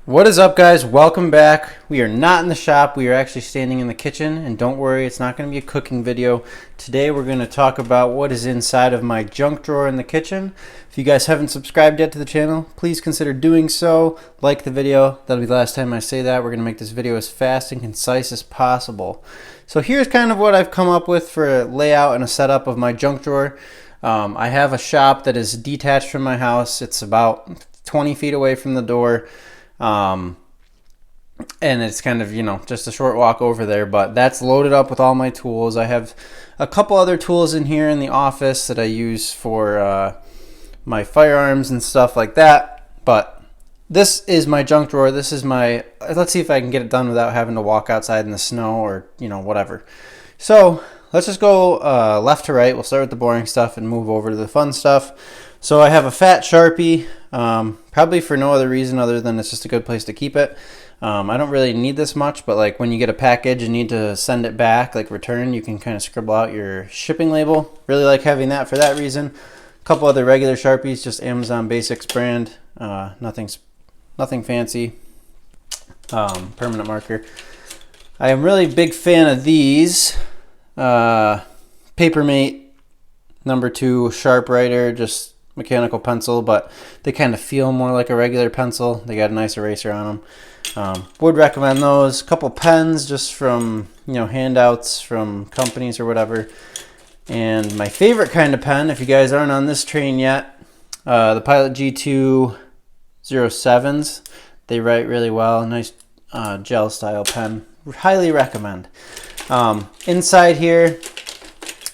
What is up, guys? Welcome back. We are not in the shop. We are actually standing in the kitchen, and don't worry, it's not going to be a cooking video. Today we're going to talk about what is inside of my junk drawer in the kitchen. If you guys haven't subscribed yet to the channel, please consider doing so. Like the video. That'll be the last time I say that. We're going to make this video as fast and concise as possible. So here's kind of what I've come up with for a layout and a setup of my junk drawer. I have a shop that is detached from my house. It's about 20 feet away from the door. And it's kind of, just a short walk over there, but that's loaded up with all my tools. I have a couple other tools in here in the office that I use for my firearms and stuff like that, but this is my junk drawer. This is my, let's see if I can get it done without having to walk outside in the snow or, whatever. So let's just go left to right. We'll start with the boring stuff and move over to the fun stuff. So I have a fat Sharpie, probably for no other reason other than it's just a good place to keep it. I don't really need this much, but like when you get a package and need to send it back, like return, you can kind of scribble out your shipping label. Really like having that for that reason. A couple other regular Sharpies, just Amazon Basics brand, nothing fancy. Permanent marker. I am really big fan of these. Papermate #2 Sharp Writer, just mechanical pencil, but they kind of feel more like a regular pencil. They got a nice eraser on them. Would recommend those. A couple pens just from handouts from companies or whatever. And my favorite kind of pen, if you guys aren't on this train yet, the Pilot G2 07s. They write really well. Nice gel style pen. Highly recommend. Inside here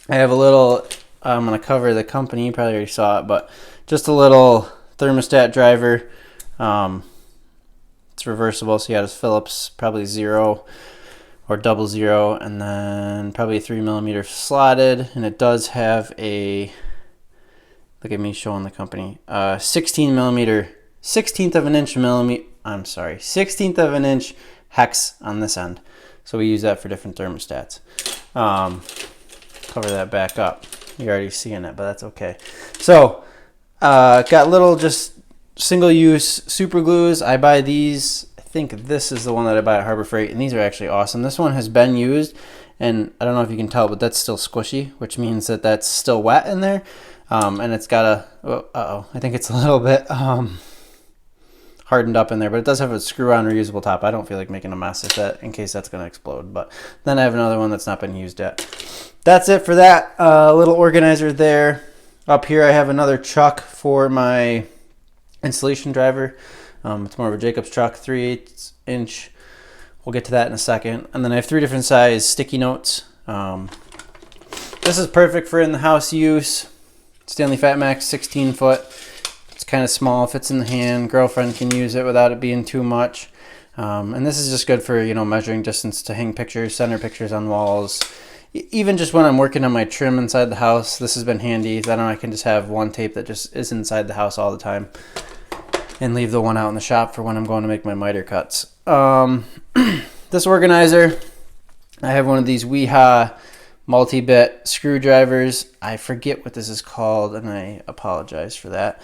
I have a little, I'm going to cover the company, you probably already saw it, but just a little thermostat driver. It's reversible, so you got a Phillips, probably 0 or 00, and then probably 3mm slotted, and it does have a, look at me showing the company, 16mm, 16th of an inch hex on this end. So we use that for different thermostats. Cover that back up. You're already seeing it, but that's okay. So, got little just single-use super glues. I buy these. I think this is the one that I buy at Harbor Freight, and these are actually awesome. This one has been used, and I don't know if you can tell, but that's still squishy, which means that that's still wet in there. And it's got a, I think it's a little bit hardened up in there, but it does have a screw-on reusable top. I don't feel like making a mess with that in case that's going to explode. But then I have another one that's not been used yet. That's it for that little organizer there. Up here I have another chuck for my installation driver. It's more of a Jacobs chuck, 3/8 inch. We'll get to that in a second. And then I have 3 different size sticky notes. This is perfect for in-the-house use. Stanley Fat Max 16 foot. It's kind of small, fits in the hand. Girlfriend can use it without it being too much. And this is just good for, measuring distance to hang pictures, center pictures on walls. Even just when I'm working on my trim inside the house, this has been handy. Then I can just have one tape that just is inside the house all the time and leave the one out in the shop for when I'm going to make my miter cuts. This organizer, I have one of these Weeha multi-bit screwdrivers. I forget what this is called, and I apologize for that.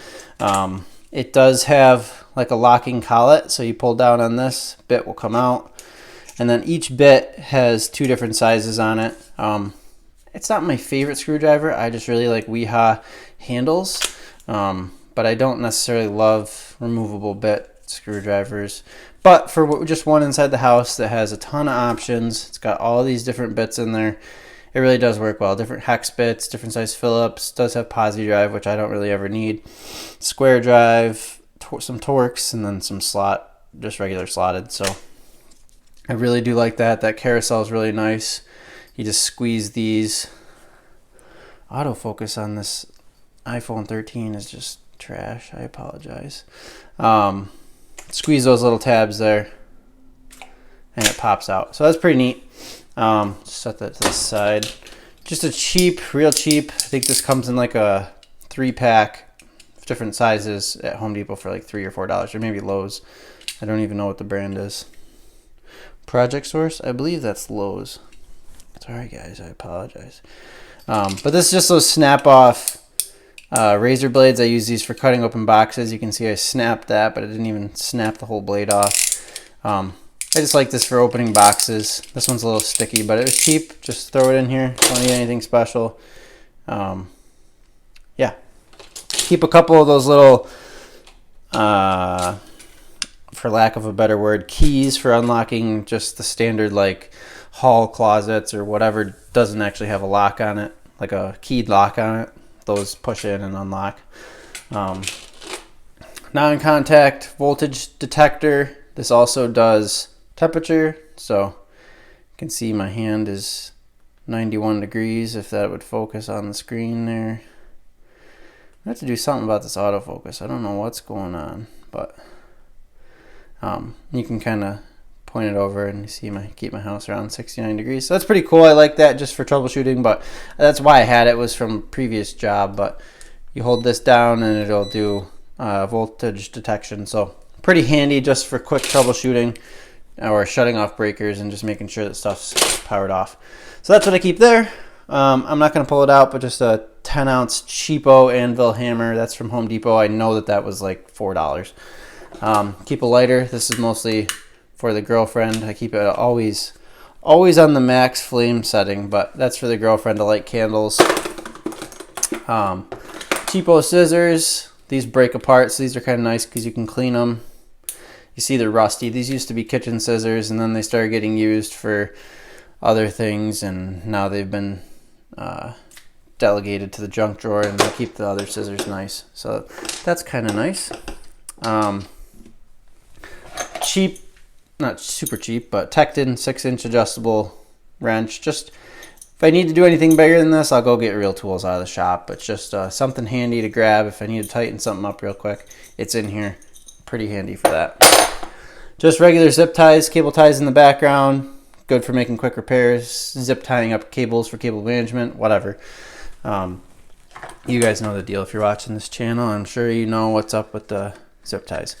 It does have like a locking collet, so you pull down on this, bit will come out. And then each bit has 2 different sizes on it. It's not my favorite screwdriver. I just really like Weeha handles. But I don't necessarily love removable bit screwdrivers. But for just one inside the house that has a ton of options, it's got all these different bits in there. It really does work well. Different hex bits, different size Phillips. Does have posi drive, which I don't really ever need. Square drive, some Torx, and then some slot, just regular slotted. So I really do like that. That carousel is really nice. You just squeeze these. Autofocus on this iPhone 13 is just trash. I apologize. Squeeze those little tabs there, and it pops out. So that's pretty neat. Set that to the side. Just a cheap, real cheap. I think this comes in like a 3-pack, different sizes at Home Depot for like $3 or $4, or maybe Lowe's. I don't even know what the brand is. Project Source, I believe that's Lowe's. Sorry guys, I apologize. But this is just those snap off Razor blades, I use these for cutting open boxes. You can see I snapped that, but I didn't even snap the whole blade off. I just like this for opening boxes. This one's a little sticky, but it was cheap. Just throw it in here. Don't need anything special. Yeah. Keep a couple of those little, for lack of a better word, keys for unlocking just the standard like hall closets or whatever doesn't actually have a lock on it, like a keyed lock on it. Those push in and unlock. Non-contact voltage detector. This also does temperature, so you can see my hand is 91 degrees if that would focus on the screen there. I have to do something about this autofocus. I don't know what's going on, but you can kind of point it over and you see keep my house around 69 degrees. So that's pretty cool. I like that just for troubleshooting, but that's why I had it, was from a previous job. But you hold this down and it'll do voltage detection. So pretty handy just for quick troubleshooting or shutting off breakers and just making sure that stuff's powered off. So that's what I keep there. I'm not going to pull it out, but just a 10-ounce cheapo anvil hammer. That's from Home Depot. I know that was like $4. Keep a lighter. This is mostly for the girlfriend. I keep it always on the max flame setting, but that's for the girlfriend to light candles. Cheapo scissors. These break apart, so these are kind of nice because you can clean them. You see they're rusty. These used to be kitchen scissors, and then they started getting used for other things, and now they've been delegated to the junk drawer, and they keep the other scissors nice. So that's kind of nice. Cheap, not super cheap, but Tecton 6-inch adjustable wrench. Just if I need to do anything bigger than this, I'll go get real tools out of the shop. But just something handy to grab if I need to tighten something up real quick. It's in here. Pretty handy for that. Just regular zip ties, cable ties in the background. Good for making quick repairs. Zip tying up cables for cable management, whatever. You guys know the deal if you're watching this channel. I'm sure you know what's up with the zip ties.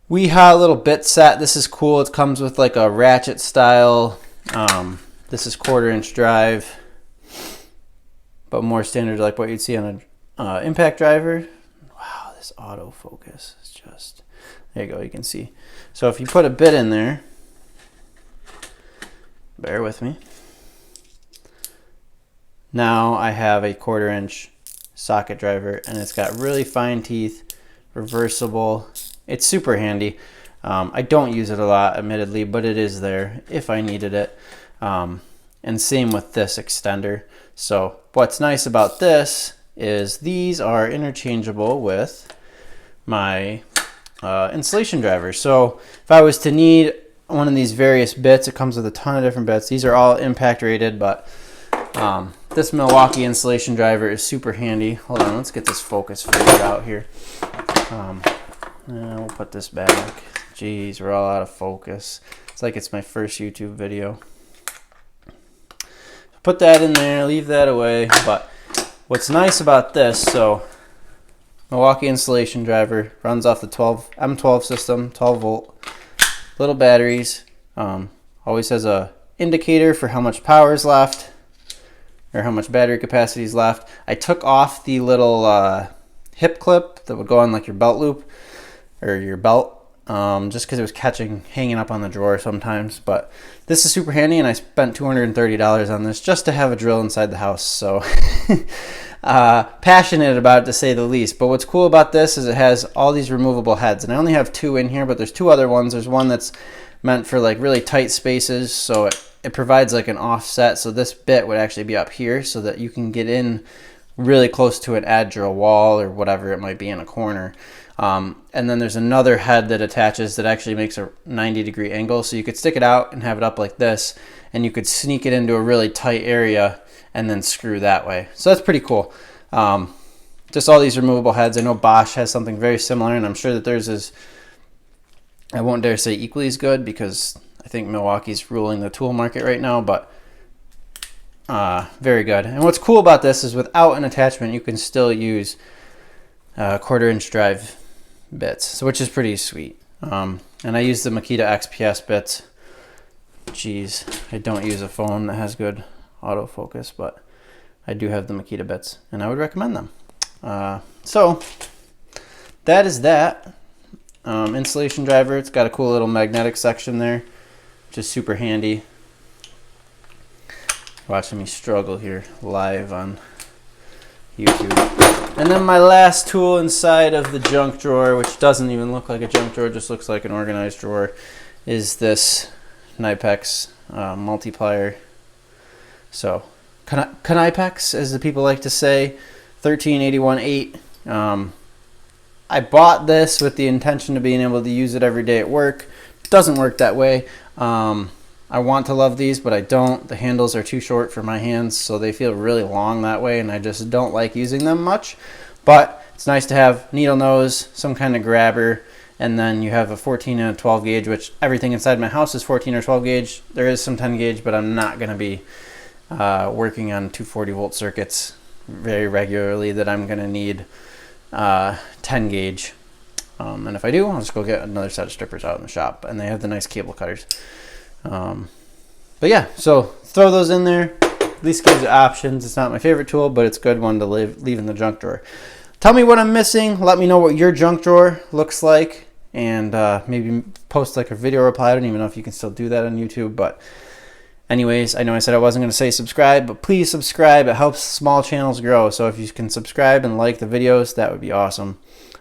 We have a little bit set. This is cool. It comes with like a ratchet style. This is 1/4-inch drive, but more standard like what you'd see on an impact driver. Wow, this autofocus is just, there you go, you can see. So if you put a bit in there, bear with me. Now I have a 1/4-inch socket driver, and it's got really fine teeth, reversible. It's super handy. I don't use it a lot, admittedly, but it is there if I needed it. And same with this extender. So what's nice about this is these are interchangeable with my installation driver. So if I was to need one of these various bits, it comes with a ton of different bits. These are all impact rated, but this Milwaukee installation driver is super handy. Hold on, let's get this focus figured out here. We'll put this back. Jeez, we're all out of focus. It's like it's my first YouTube video. Put that in there, leave that away. But what's nice about this, so Milwaukee installation driver runs off the M12 system, 12 volt, little batteries. Always has a indicator for how much power is left or how much battery capacity is left. I took off the little hip clip that would go on like your belt loop or your belt, just because it was hanging up on the drawer sometimes. But this is super handy, and I spent $230 on this just to have a drill inside the house. So passionate about it, to say the least. But what's cool about this is it has all these removable heads, and I only have 2 in here, but there's 2 other ones. There's one that's meant for like really tight spaces, so it provides like an offset, so this bit would actually be up here so that you can get in really close to an edge or a wall or whatever it might be in a corner. And then there's another head that attaches that actually makes a 90-degree angle, so you could stick it out and have it up like this, and you could sneak it into a really tight area and then screw that way. So that's pretty cool. Just all these removable heads. I know Bosch has something very similar, and I'm sure that theirs is, I won't dare say equally as good, because I think Milwaukee's ruling the tool market right now, but very good. And what's cool about this is without an attachment, you can still use 1/4-inch drive bits, so which is pretty sweet. And I use the Makita XPS bits. Jeez, I don't use a phone that has good autofocus, but I do have the Makita bits, and I would recommend them. So that is that. Insulation driver, it's got a cool little magnetic section there, which is super handy. Watching me struggle here live on YouTube. And then my last tool inside of the junk drawer, which doesn't even look like a junk drawer, just looks like an organized drawer, is this Knipex multiplier. So Knipex, as the people like to say, 1381.8. I bought this with the intention of being able to use it every day at work. It doesn't work that way. I want to love these, but I don't. The handles are too short for my hands, so they feel really long that way, and I just don't like using them much. But it's nice to have needle nose, some kind of grabber, and then you have a 14 and a 12 gauge, which everything inside my house is 14 or 12 gauge. There is some 10 gauge, but I'm not going to be working on 240 volt circuits very regularly that I'm going to need 10 gauge. And if I do, I'll just go get another set of strippers out in the shop, and they have the nice cable cutters. But yeah, so throw those in there. At least gives you options. It's not my favorite tool, but it's a good one to leave in the junk drawer. Tell me what I'm missing. Let me know what your junk drawer looks like, and maybe post like a video reply. I don't even know if you can still do that on YouTube, but anyways, I know I said I wasn't going to say subscribe, but please subscribe. It helps small channels grow. So if you can subscribe and like the videos, that would be awesome.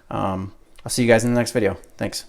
I'll see you guys in the next video. Thanks.